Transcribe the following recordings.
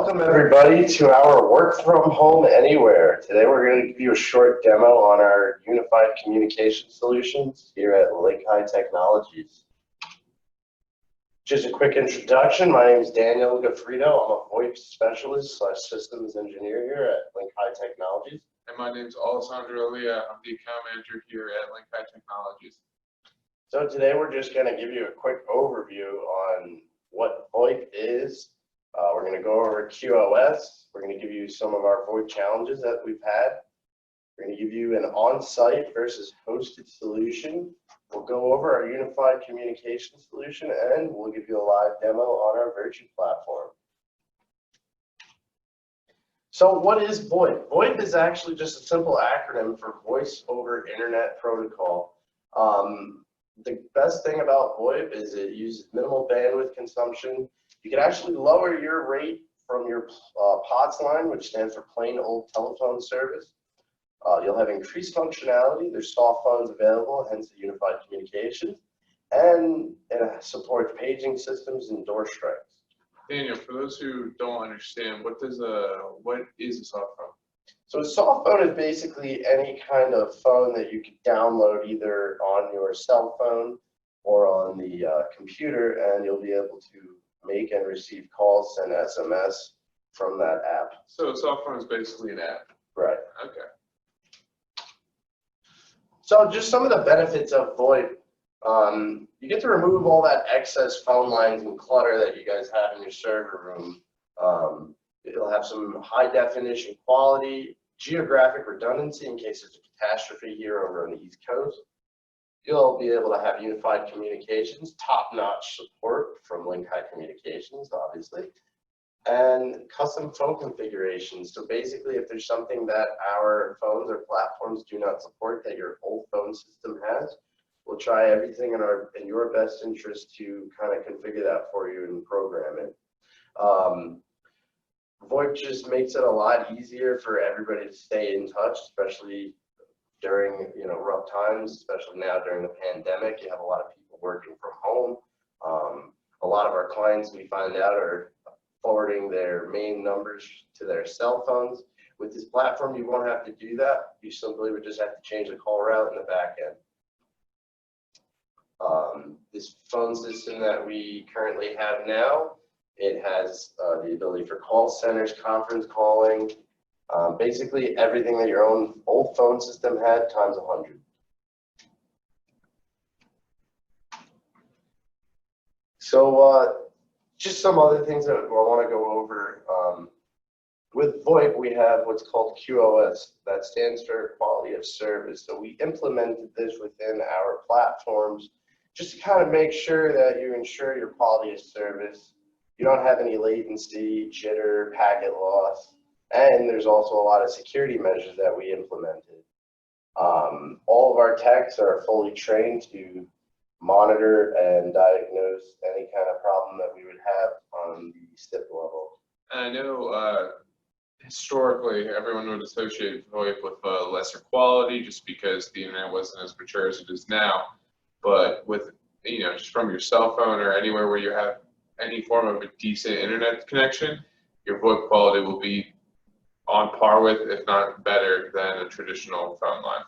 Welcome everybody to our work from home anywhere. Today we're going to give you a short demo on our unified communication solutions here at Link High Technologies. Just a quick introduction. My name is Daniel Gaffredo. I'm a VoIP specialist / systems engineer here at Link High Technologies. And my name is Alessandro Elia. I'm the account manager here at Link High Technologies. So today we're just going to give you a quick overview on what VoIP is. We're going to go over QoS. We're going to give you some of our VoIP challenges that we've had. We're going to give you an on-site versus hosted solution. We'll go over our unified communication solution, and we'll give you a live demo on our Virtue platform. So what is VoIP? VoIP is actually just a simple acronym for Voice over Internet Protocol. The best thing about VoIP is it uses minimal bandwidth consumption. You can actually lower your rate from your POTS line, which stands for plain old telephone service. You'll have increased functionality. There's soft phones available, hence the unified communication, and it supports paging systems and door strikes. Daniel, for those who don't understand, what is a soft phone? So a soft phone is basically any kind of phone that you can download either on your cell phone or on the computer, and you'll be able to make and receive calls, send SMS from that app. So a soft phone is basically an app. Right. Okay. So just some of the benefits of VoIP. You get to remove all that excess phone lines and clutter that you guys have in your server room. It'll have some high definition quality, geographic redundancy in case there's a catastrophe here over on the East Coast. You'll be able to have unified communications, top-notch support from Link High Communications, obviously, and custom phone configurations. So basically, if there's something that our phones or platforms do not support that your old phone system has, we'll try everything in your best interest to kind of configure that for you and program it. VoIP just makes it a lot easier for everybody to stay in touch, especially during rough times, especially now during the pandemic. You have a lot of people working from home. A lot of our clients, we find out, are forwarding their main numbers to their cell phones. With this platform, you won't have to do that. You simply would just have to change the call route in the back end. This phone system that we currently have now, it has the ability for call centers, conference calling, basically everything that your own old phone system had times 100. So just some other things that I want to go over. With VoIP, we have what's called QoS. That stands for quality of service. So we implemented this within our platforms just to kind of make sure that you ensure your quality of service. You don't have any latency, jitter, packet loss. And there's also a lot of security measures that we implemented. All of our techs are fully trained to monitor and diagnose any kind of problem that we would have on the STIP level. And I know historically everyone would associate VoIP with lesser quality just because the internet wasn't as mature as it is now. But with just from your cell phone or anywhere where you have any form of a decent internet connection, your VoIP quality will be on par with, if not better than, a traditional phone line.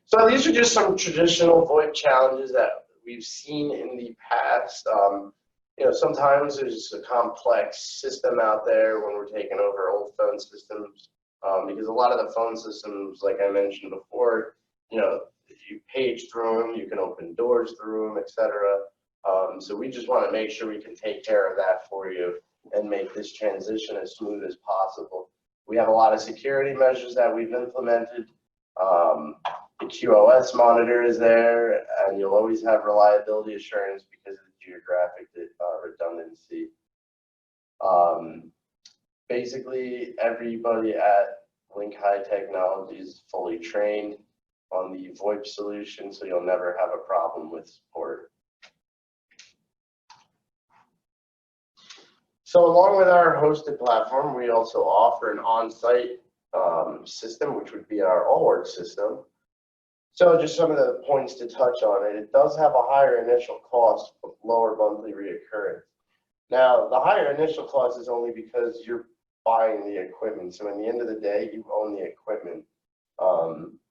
So these are just some traditional VoIP challenges that we've seen in the past. Sometimes there's a complex system out there when we're taking over old phone systems, because a lot of the phone systems, like I mentioned before, you page through them, you can open doors through them, etc. So we just want to make sure we can take care of that for you and make this transition as smooth as possible. We have a lot of security measures that we've implemented. The QoS monitor is there, and you'll always have reliability assurance because of the geographic redundancy. Basically, everybody at Link High Technologies is fully trained on the VoIP solution, so you'll never have a problem with support. So along with our hosted platform, we also offer an on-site system, which would be our all-work system. So just some of the points to touch on it. It does have a higher initial cost, but lower monthly reoccurrence. Now, the higher initial cost is only because you're buying the equipment. So in the end of the day, you own the equipment.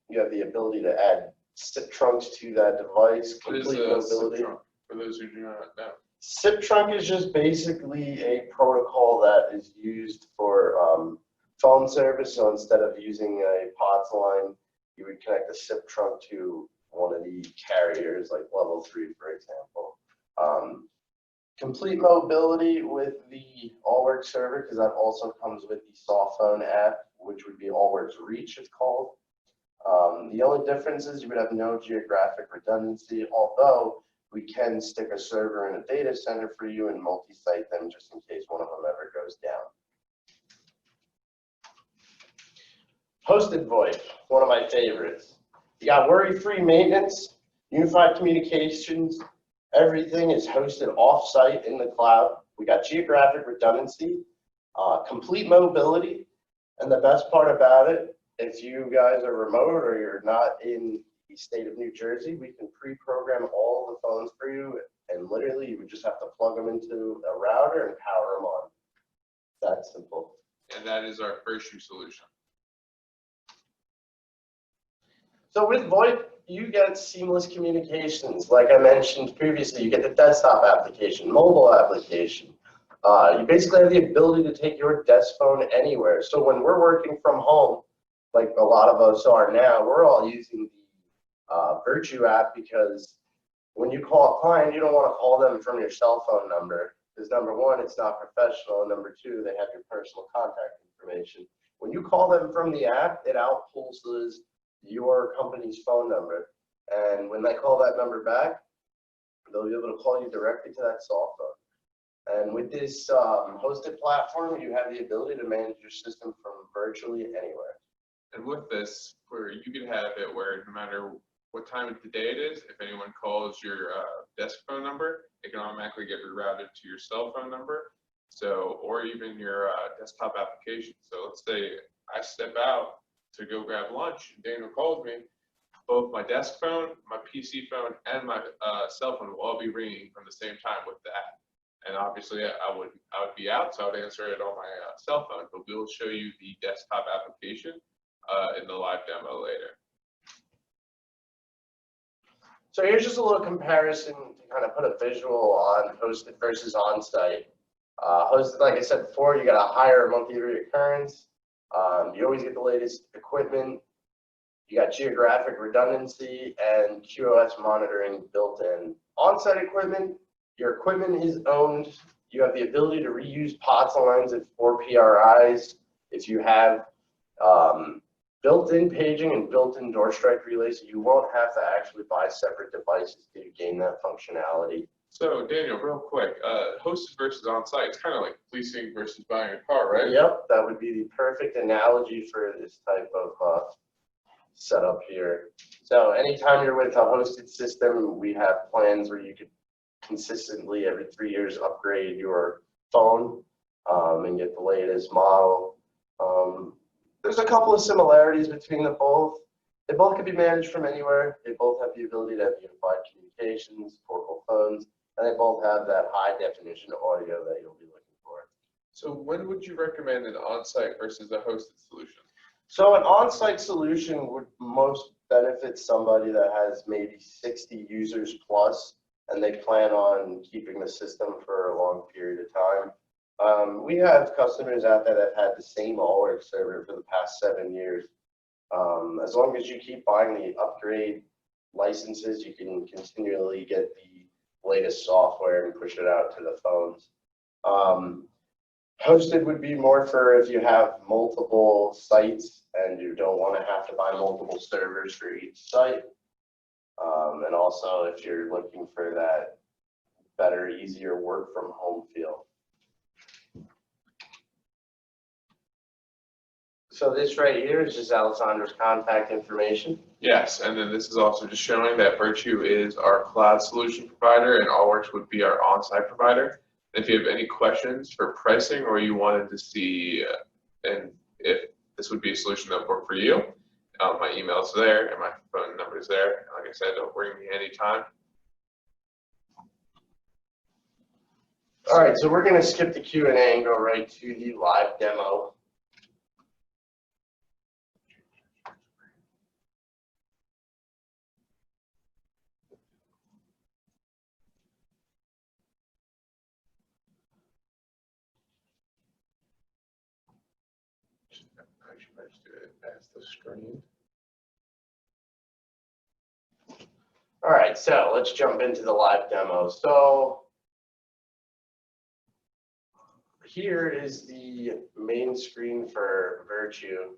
You have the ability to add SIP trunks to that device, What is complete a SIP mobility. trunk, for those who do not know? SIP trunk is just basically a protocol that is used for phone service. So instead of using a POTS line, you would connect the SIP trunk to one of the carriers, like level 3, for example. Complete mobility with the AllWorks server, because that also comes with the soft phone app, which would be AllWorks Reach, it's called. The only difference is you would have no geographic redundancy, although we can stick a server in a data center for you and multi-site them just in case one of them ever goes down. Hosted VoIP, one of my favorites. You got worry-free maintenance, unified communications, everything is hosted off-site in the cloud. We got geographic redundancy, complete mobility, and the best part about it, if you guys are remote or you're not in the state of New Jersey, we can pre-program all the phones for you, and literally you would just have to plug them into a router and power them on. That simple. And that is our first shoe solution. So with VoIP, you get seamless communications. Like I mentioned previously, you get the desktop application, mobile application. You basically have the ability to take your desk phone anywhere. So when we're working from home, like a lot of us are now, we're all using the Virtue app, because when you call a client, you don't want to call them from your cell phone number, because number one, it's not professional, and number two, they have your personal contact information. When you call them from the app, it outpulses your company's phone number, and when they call that number back, they'll be able to call you directly to that cell phone. And with this hosted platform, you have the ability to manage your system from virtually anywhere. And with this, where you can have it where no matter what time of the day it is, if anyone calls your desk phone number, it can automatically get rerouted to your cell phone number. So, or even your desktop application. So let's say I step out to go grab lunch, and Daniel calls me, both my desk phone, my PC phone, and my cell phone will all be ringing from the same time with the app. And obviously I would be out, so I would answer it on my cell phone, but we'll show you the desktop application in the live demo later. So here's just a little comparison to kind of put a visual on hosted versus on-site. Hosted, like I said before, you got a higher monthly reoccurrence. You always get the latest equipment. You got geographic redundancy and QoS monitoring built in. On-site equipment, your equipment is owned. You have the ability to reuse POTS lines or PRIs. If you have built-in paging and built-in door strike relays, you won't have to actually buy separate devices to gain that functionality. So Daniel, real quick, hosted versus on-site, it's kind of like leasing versus buying a car, right? Yep, that would be the perfect analogy for this type of setup here. So anytime you're with a hosted system, we have plans where you could consistently every 3 years upgrade your phone and get the latest model. There's a couple of similarities between them both. They both can be managed from anywhere. They both have the ability to have unified communications, portable phones, and they both have that high definition audio that you'll be looking for. So when would you recommend an on-site versus a hosted solution? So an on-site solution would most benefit somebody that has maybe 60 users plus, and they plan on keeping the system for a long period of time. We have customers out there that have had the same AllWorks server for the past 7 years. As long as you keep buying the upgrade licenses, you can continually get the latest software and push it out to the phones. Hosted would be more for if you have multiple sites and you don't want to have to buy multiple servers for each site. And also if you're looking for that better, easier work from home feel. So this right here is just Alessandro's contact information. Yes, and then this is also just showing that Virtue is our cloud solution provider and AllWorks would be our on-site provider. If you have any questions for pricing or you wanted to see and if this would be a solution that would work for you, my email is there and my phone number is there. Like I said, don't ring me anytime. All right, so we're going to skip the Q&A and go right to the live demo. As the screen. All right, so let's jump into the live demo. So here is the main screen for Virtue.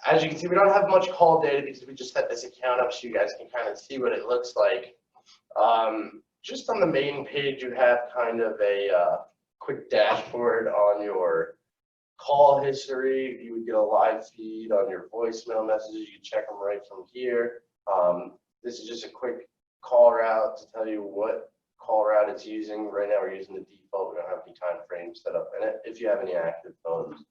As you can see, we don't have much call data because we just set this account up so you guys can kind of see what it looks like. Just on the main page, you have kind of a quick dashboard on your call history. You would get a live feed on your voicemail messages. You can check them right from here. This is just a quick call route to tell you what call route it's using. Right now we're using the default. We don't have any time frames set up in it if you have any active phones.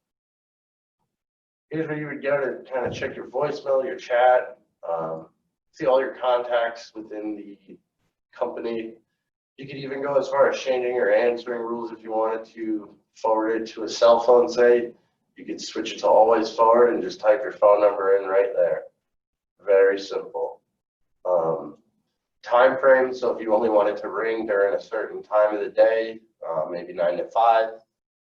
Here's where you would go to kind of check your voicemail, your chat, see all your contacts within the company. You could even go as far as changing your answering rules if you wanted to forward it to a cell phone site. You could switch it to always forward and just type your phone number in right there. Very simple. Time frame, so if you only wanted to ring during a certain time of the day, maybe 9 to 5,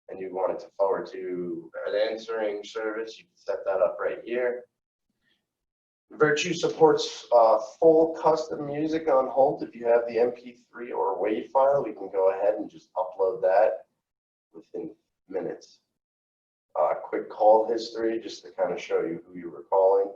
and you wanted to forward to an answering service, you can set that up right here. Virtue supports full custom music on hold. If you have the MP3 or WAV file, we can go ahead and just upload that within minutes. Quick call history, just to kind of show you who you were calling.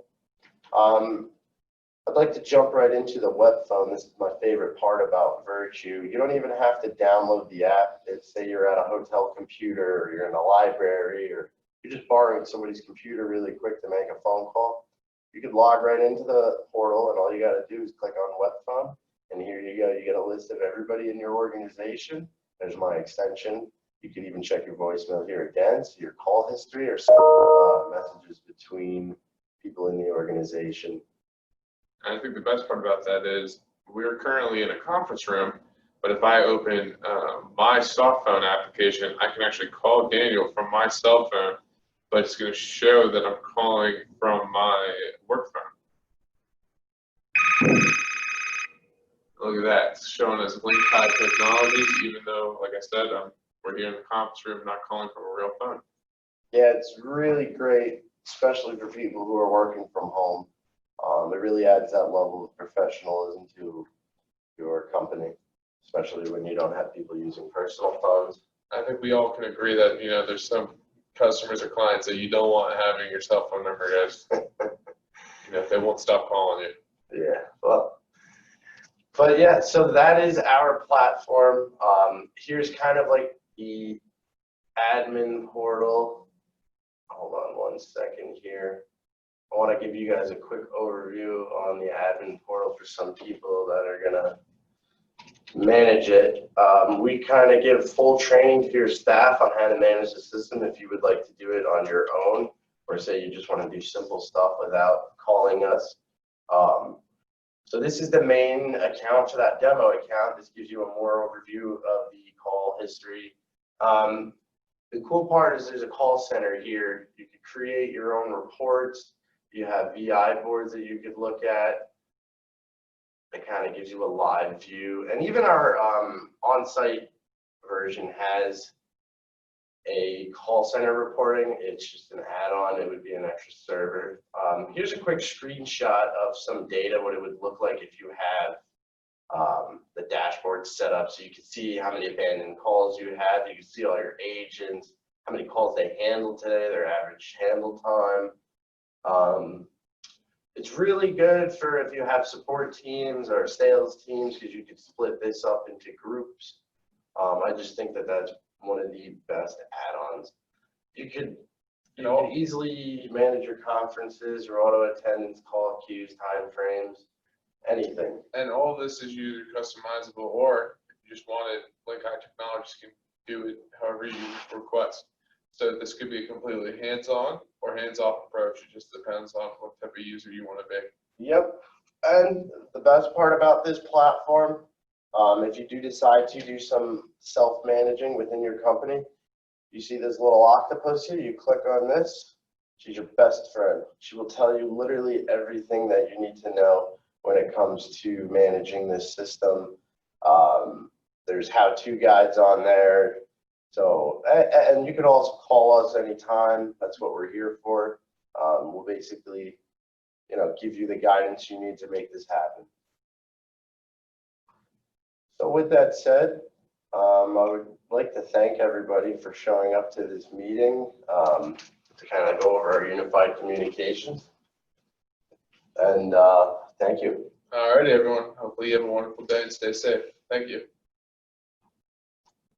I'd like to jump right into the web phone. This is my favorite part about Virtue. You don't even have to download the app. Say you're at a hotel computer, or you're in a library, or you're just borrowing somebody's computer really quick to make a phone call. You could log right into the portal, and all you got to do is click on web phone, and here you go. You get a list of everybody in your organization. There's my extension. You can even check your voicemail here again, so your call history or some messages between people in the organization. I think the best part about that is we're currently in a conference room, but if I open my soft phone application, I can actually call Daniel from my cell phone, but it's going to show that I'm calling from my work phone. Look at that, it's showing us link type technologies, even though, like I said, we're here in the conference room, not calling from a real phone. Yeah, it's really great, especially for people who are working from home. It really adds that level of professionalism to your company, especially when you don't have people using personal phones. I think we all can agree that, there's some customers or clients that you don't want having your cell phone number, guys. They won't stop calling you. Yeah, but yeah, so that is our platform. Here's kind of like the admin portal. Hold on one second here. I want to give you guys a quick overview on the admin portal for some people that are going to manage it. We kind of give full training to your staff on how to manage the system if you would like to do it on your own, or say you just want to do simple stuff without calling us. So this is the main account for that demo account. This gives you a more overview of the call history. The cool part is there's a call center here. You could create your own reports. You have VI boards that you could look at. It kind of gives you a live view. And even our on-site version has a call center reporting. It's just an add-on. It would be an extra server. Here's a quick screenshot of some data, what it would look like if you have the dashboard set up. So you can see how many abandoned calls you have. You can see all your agents, how many calls they handled today, their average handle time. It's really good for if you have support teams or sales teams, because you could split this up into groups. I just think that that's one of the best add-ons. You could easily manage your conferences, your auto attendance, call queues, time frames, anything. And all this is user customizable, or if you just want it, Link High Technologies can do it however you request. So this could be a completely hands-on or hands-off approach. It just depends on what type of user you want to be. Yep. And the best part about this platform, If you do decide to do some self-managing within your company, you see this little octopus here, you click on this, she's your best friend. She will tell you literally everything that you need to know when it comes to managing this system. There's how-to guides on there. So, and you can also call us anytime. That's what we're here for. We'll basically, give you the guidance you need to make this happen. So with that said, I would like to thank everybody for showing up to this meeting to kind of go over our unified communications. And thank you. All righty, everyone. Hopefully you have a wonderful day and stay safe. Thank you.